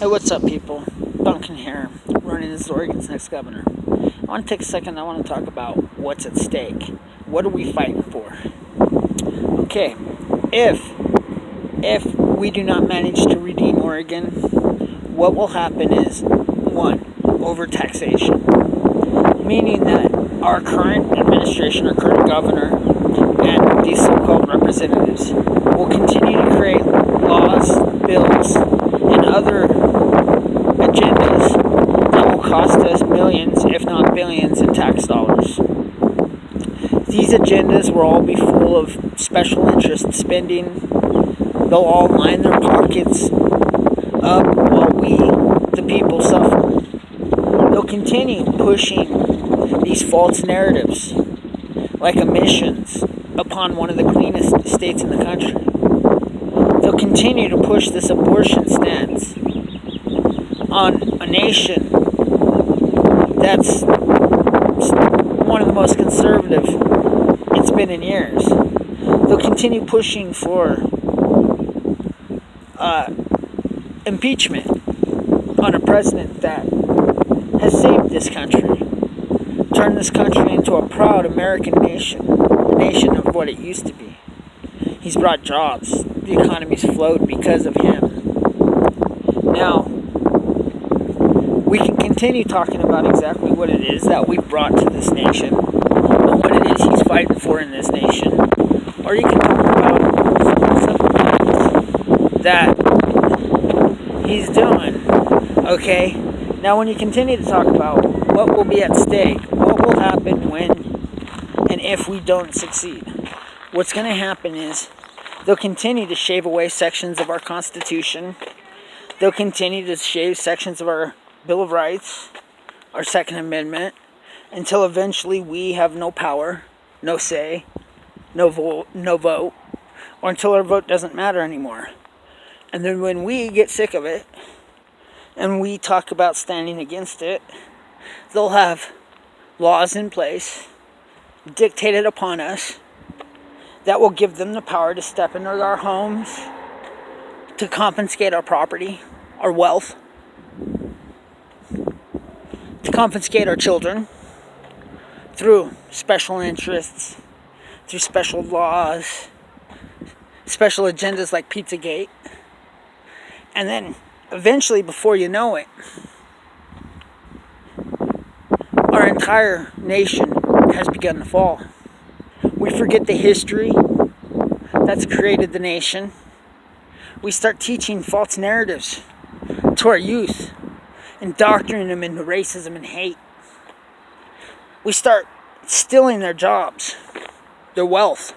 Hey, what's up, people? Duncan here, running as Oregon's next governor. I want to take a second. I want to talk about what's at stake. What are we fighting for? Okay, if we do not manage to redeem Oregon, what will happen is one, overtaxation, meaning that our current administration, our current governor, and these so-called representatives will continue to create laws, bills, and other agendas that will cost us millions, if not billions, in tax dollars. These agendas will all be full of special interest spending. They'll all line their pockets up while we, the people, suffer. They'll continue pushing these false narratives, like emissions, upon one of the cleanest states in the country. They'll continue to push this abortion stance on a nation that's one of the most conservative it's been in years. They'll continue pushing for impeachment on a president that has saved this country, turned this country into a proud American nation, a nation of what it used to be. He's brought jobs. The economy's flowed because of him. Now, we can continue talking about exactly what it is that we've brought to this nation and what it is he's fighting for in this nation. Or you can talk about some of the simple things that he's doing. Okay? Now, when you continue to talk about what will be at stake, what will happen when and if we don't succeed, what's going to happen is they'll continue to shave away sections of our Constitution. They'll continue to shave sections of our Bill of Rights, our Second Amendment, until eventually we have no power, no say, no vote, or until our vote doesn't matter anymore. And then when we get sick of it, and we talk about standing against it, they'll have laws in place dictated upon us that will give them the power to step into our homes, to confiscate our property, our wealth, to confiscate our children through special interests, through special laws, special agendas like Pizzagate. And then eventually, before you know it, our entire nation has begun to fall. We forget the history that's created the nation. We start teaching false narratives to our youth, indoctrinating them into racism and hate. We start stealing their jobs, their wealth,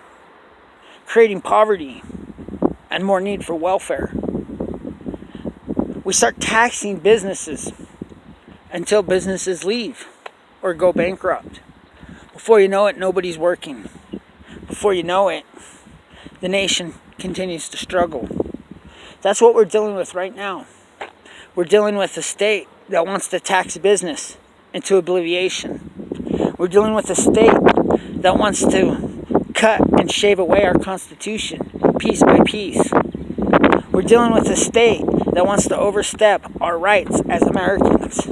creating poverty and more need for welfare. We start taxing businesses until businesses leave or go bankrupt. Before you know it, nobody's working. Before you know it, the nation continues to struggle. That's what we're dealing with right now. We're dealing with a state that wants to tax business into oblivion. We're dealing with a state that wants to cut and shave away our Constitution piece by piece. We're dealing with a state that wants to overstep our rights as Americans.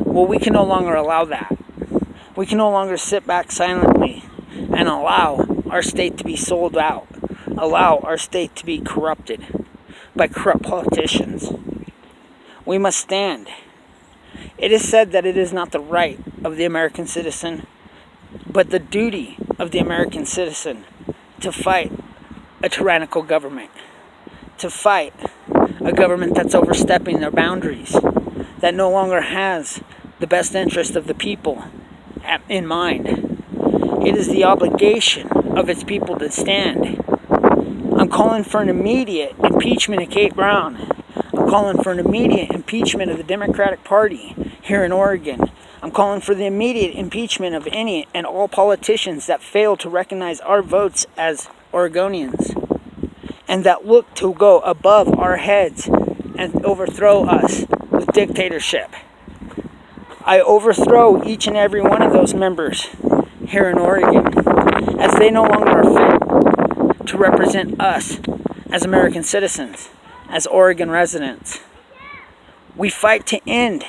Well, we can no longer allow that. We can no longer sit back silently and allow our state to be sold out, allow our state to be corrupted by corrupt politicians. We must stand. It is said that it is not the right of the American citizen, but the duty of the American citizen to fight a tyrannical government, to fight a government that's overstepping their boundaries, that no longer has the best interest of the people in mind. It is the obligation of its people to stand. I'm calling for an immediate impeachment of Kate Brown. I'm calling for an immediate impeachment of the Democratic Party here in Oregon. I'm calling for the immediate impeachment of any and all politicians that fail to recognize our votes as Oregonians and that look to go above our heads and overthrow us with dictatorship. I overthrow each and every one of those members here in Oregon as they no longer are fit to represent us as American citizens, as Oregon residents. We fight to end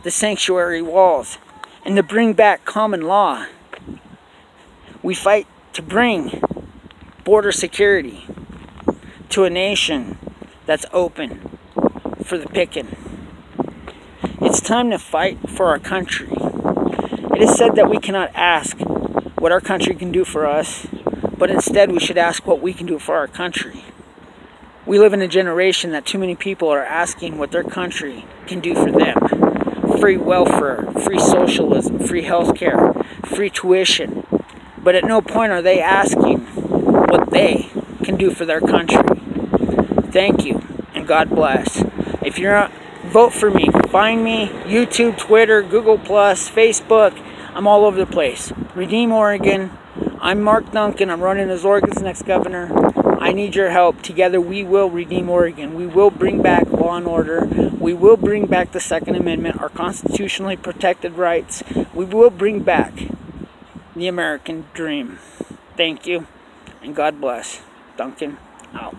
the sanctuary walls and to bring back common law. We fight to bring border security to a nation that's open for the picking. It's time to fight for our country. It is said that we cannot ask what our country can do for us, but instead we should ask what we can do for our country. We live in a generation that too many people are asking what their country can do for them. Free welfare, free socialism, free healthcare, free tuition. But at no point are they asking what they can do for their country. Thank you, and God bless. If you're not, vote for me. Find me, YouTube, Twitter, Google+, Facebook. I'm all over the place. Redeem Oregon. I'm Mark Duncan. I'm running as Oregon's next governor. I need your help. Together we will redeem Oregon. We will bring back law and order. We will bring back the Second Amendment, our constitutionally protected rights. We will bring back the American dream. Thank you, and God bless. Duncan, out.